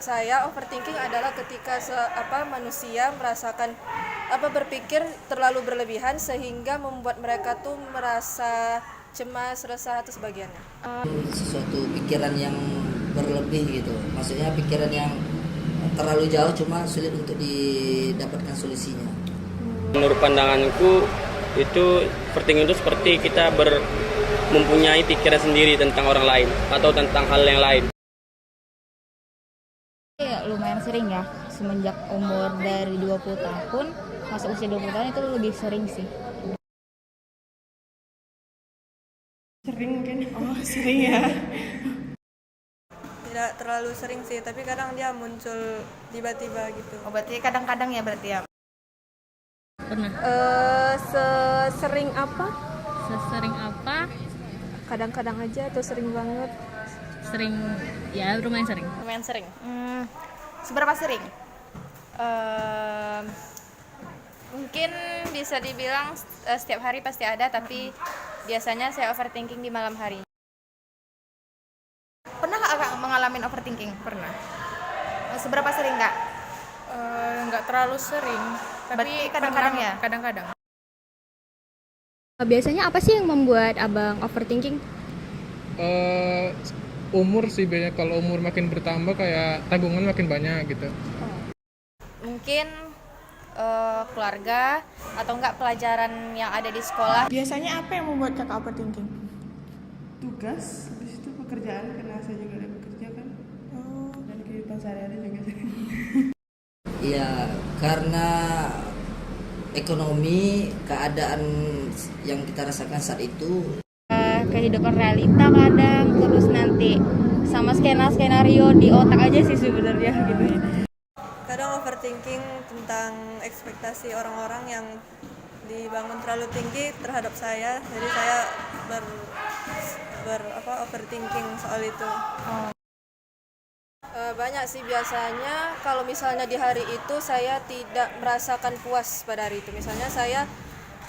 saya overthinking adalah ketika manusia merasakan berpikir terlalu berlebihan sehingga membuat mereka tuh merasa cemas, resah atau sebagainya. Sesuatu pikiran yang berlebih gitu, maksudnya pikiran yang terlalu jauh cuma sulit untuk didapatkan solusinya. Menurut pandanganku itu overthinking itu seperti kita mempunyai pikiran sendiri tentang orang lain atau tentang hal yang lain. Ya, lumayan sering ya, semenjak umur dari 20 tahun masuk usia 20 tahun itu lebih sering sih. Sering mungkin. Oh, sering ya. Tidak terlalu sering sih, tapi kadang dia muncul tiba-tiba gitu. Oh, berarti kadang-kadang ya berarti ya. Pernah. Sesering apa? Sesering apa? Kadang-kadang aja atau sering banget? Sering, ya lumayan sering. Lumayan sering. Seberapa sering? Mungkin bisa dibilang setiap hari pasti ada, tapi biasanya saya overthinking di malam hari. Pernah nggak Kak mengalami overthinking? Pernah. Seberapa sering Kak? Nggak terlalu sering, tapi Berarti kadang-kadang ya? Kadang-kadang. Biasanya apa sih yang membuat abang overthinking? Umur sih, biasanya kalau umur makin bertambah kayak tanggungan makin banyak gitu. Mungkin keluarga atau enggak pelajaran yang ada di sekolah. Biasanya apa yang membuat kakak overthinking? Tugas, habis itu pekerjaan, karena saya juga ada bekerja kan. Dan kehidupan sehari-hari juga. Iya, karena ekonomi, keadaan yang kita rasakan saat itu. Kehidupan realita kadang, terus nanti sama skenario di otak aja sih sebenarnya gitu ya. Kadang overthinking tentang ekspektasi orang-orang yang dibangun terlalu tinggi terhadap saya, jadi saya overthinking soal itu. Banyak sih, biasanya kalau misalnya di hari itu saya tidak merasakan puas pada hari itu. Misalnya saya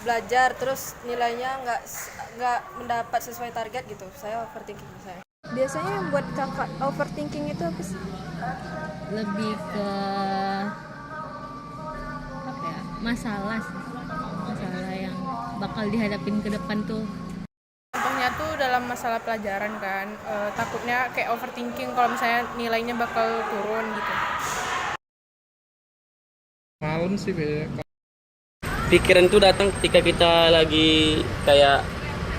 belajar terus nilainya nggak mendapat sesuai target gitu, saya overthinking saya. Biasanya yang buat kakak overthinking itu apa sih? Lebih ke apa ya, masalah sih, masalah yang bakal dihadapin ke depan tuh. Contohnya tuh dalam masalah pelajaran kan, takutnya kayak overthinking kalau misalnya nilainya bakal turun gitu. Malam sih biasanya. Pikiran itu datang ketika kita lagi kayak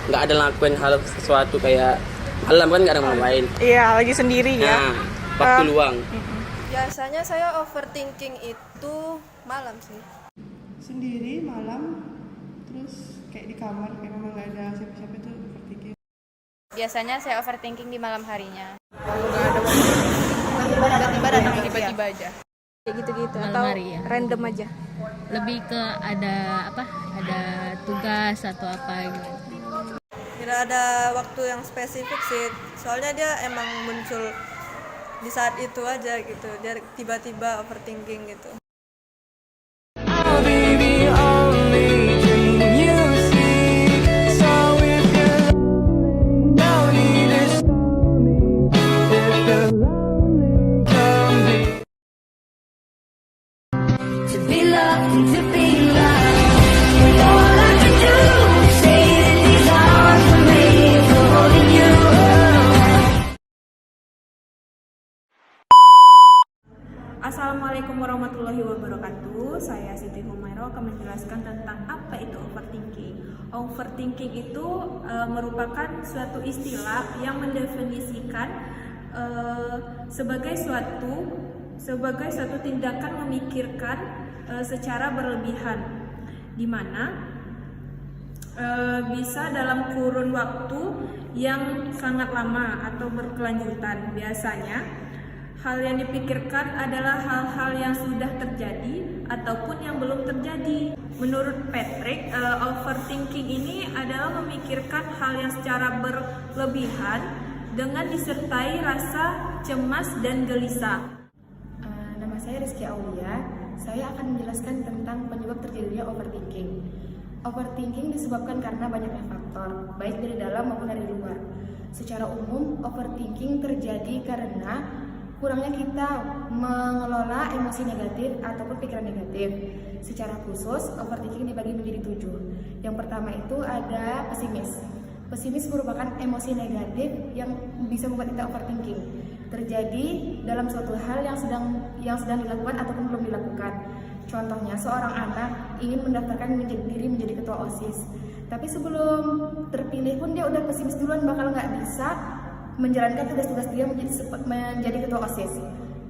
nggak ada lakuin hal sesuatu, kayak malam kan nggak ada ngapain. Iya, lagi sendiri ya. Nah, waktu luang. Biasanya saya overthinking itu malam sih. Sendiri malam, terus kayak di kamar, kayak memang nggak ada siapa-siapa itu overthinking. Biasanya saya overthinking di malam harinya. Kalau nggak ada waktu, Tiba-tiba datang tiba-tiba aja. Kayak gitu-gitu Malam atau hari ya. random aja. Lebih ke ada tugas atau apa gitu. Tidak ada waktu yang spesifik sih, soalnya dia emang muncul di saat itu aja gitu, dia tiba-tiba overthinking gitu. Assalamualaikum warahmatullahi wabarakatuh. Saya Siti Humairo akan menjelaskan tentang apa itu overthinking. Overthinking itu merupakan suatu istilah yang mendefinisikan sebagai suatu tindakan memikirkan secara berlebihan, di mana bisa dalam kurun waktu yang sangat lama atau berkelanjutan. Biasanya hal yang dipikirkan adalah hal-hal yang sudah terjadi ataupun yang belum terjadi. Menurut Patrick, overthinking ini adalah memikirkan hal yang secara berlebihan dengan disertai rasa cemas dan gelisah. Nama saya Rizky Aulia. Saya akan menjelaskan tentang penyebab terjadinya overthinking. Overthinking disebabkan karena banyaknya faktor, baik dari dalam maupun dari luar. Secara umum, overthinking terjadi karena kurangnya kita mengelola emosi negatif ataupun pikiran negatif. Secara khusus, overthinking dibagi menjadi 7. Yang pertama itu ada pesimis. Pesimis merupakan emosi negatif yang bisa membuat kita overthinking. Terjadi dalam suatu hal yang sedang dilakukan ataupun belum dilakukan. Contohnya, seorang anak ingin mendaftarkan diri menjadi ketua OSIS. Tapi sebelum terpilih pun dia udah pesimis duluan bakal nggak bisa menjalankan tugas-tugas dia menjadi ketua OSIS.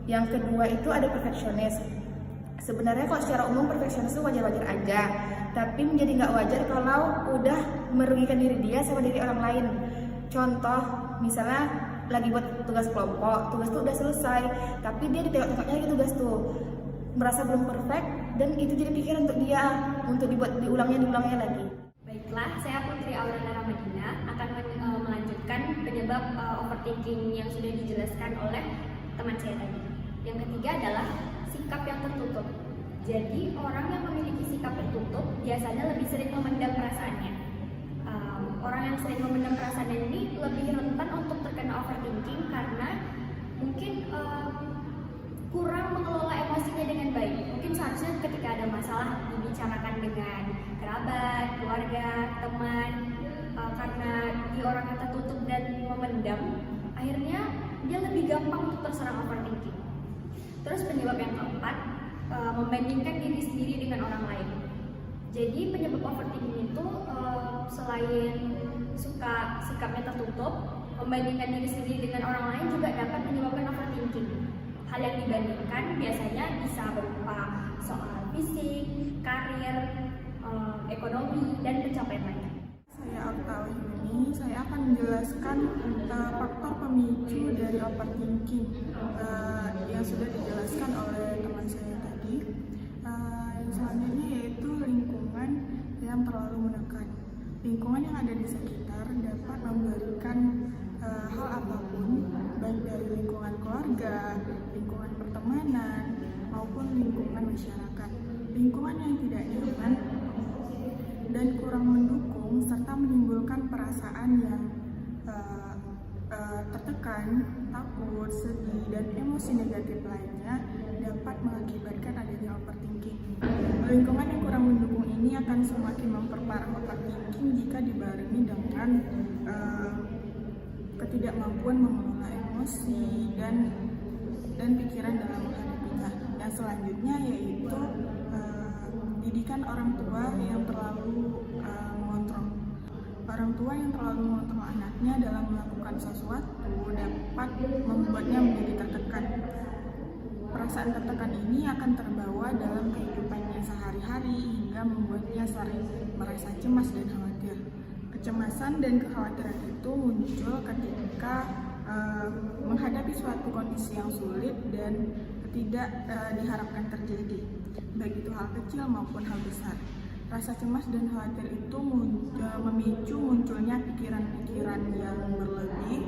Yang kedua itu ada perfeksionis. Sebenarnya kalau secara umum perfeksionis itu wajar-wajar aja, tapi menjadi nggak wajar kalau udah merugikan diri dia sama diri orang lain. Contoh, misalnya lagi buat tugas kelompok, tugas tuh udah selesai, tapi dia ditengok-tengoknya lagi tugas tuh, merasa belum perfect, dan itu jadi pikiran untuk dia untuk diulangnya lagi. Baiklah, saya Putri Aurana Ramadina akan melanjutkan penyebab overthinking yang sudah dijelaskan oleh teman saya tadi. Yang ketiga adalah sikap yang tertutup. Jadi orang yang memiliki sikap tertutup biasanya lebih sering memendam perasaannya. Orang yang sering memendam perasaannya ini lebih rentan untuk terkena overthinking karena mungkin kurang mengelola emosinya dengan baik. Mungkin seharusnya ketika ada masalah dibicarakan dengan kerabat, keluarga, teman. Karena dia orang yang tertutup dan memendam, akhirnya dia lebih gampang untuk terserang overthinking. Terus penyebab yang keempat, membandingkan diri sendiri dengan orang lain. Jadi penyebab overthinking itu selain suka sikapnya tertutup, membandingkan diri sendiri dengan orang lain juga dapat menyebabkan overthinking. Hal yang dibandingkan biasanya bisa berupa soal fisik, karir, ekonomi, dan pencapaian lainnya. Saya Oktawi, saya akan menjelaskan faktor pemicu dari overthinking yang sudah dijelaskan oleh teman saya tadi. Yang selanjutnya yaitu lingkungan yang terlalu menekan. Lingkungan yang ada di sekitar dapat memberikan hal apapun, baik dari lingkungan keluarga, lingkungan pertemanan, maupun lingkungan masyarakat. Lingkungan yang tidak nyaman dan kurang mendukung serta menimbulkan perasaan yang tertekan, takut, sedih, dan emosi negatif lainnya dapat mengakibatkan adanya overthinking. Lingkungan yang kurang mendukung ini akan semakin memperparah overthinking jika dibarengi dengan ketidakmampuan mengelola emosi dan pikiran dalam menghadapinya. Yang selanjutnya yaitu didikan orang tua yang terlalu mengontrol. Orang tua yang terlalu mengontrol anaknya dalam melakukan sesuatu dapat membuatnya menjadi tertekan. Perasaan tertekan ini akan terbawa dalam kehidupannya sehari-hari hingga membuatnya sering merasa cemas dan khawatir. Kecemasan dan kekhawatiran itu muncul ketika menghadapi suatu kondisi yang sulit dan tidak diharapkan terjadi, baik itu hal kecil maupun hal besar. Rasa cemas dan khawatir itu memicu munculnya pikiran-pikiran yang berlebih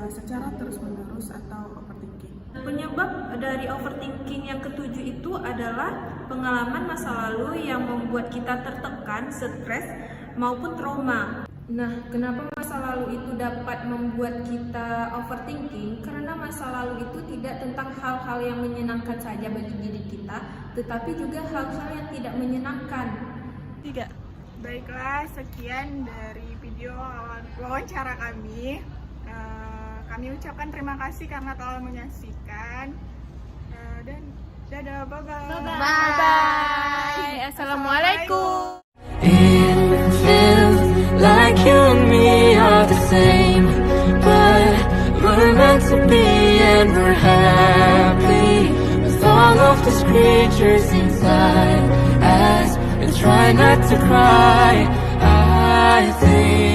secara terus-menerus atau overthinking. Penyebab dari overthinking yang ketujuh itu adalah pengalaman masa lalu yang membuat kita tertekan, stres, maupun trauma. Nah, kenapa masa lalu itu dapat membuat kita overthinking? Karena masa lalu itu tidak tentang hal-hal yang menyenangkan saja bagi diri kita, tetapi juga hal-hal yang tidak menyenangkan. 3. Baiklah, sekian dari video wawancara kami. Kami ucapkan terima kasih karena telah menyaksikan. Dan dadah, bye-bye. Bye. Assalamualaikum. Like you and me are the same, but we're meant to be and we're happy with all of these creatures inside as we try not to cry. I think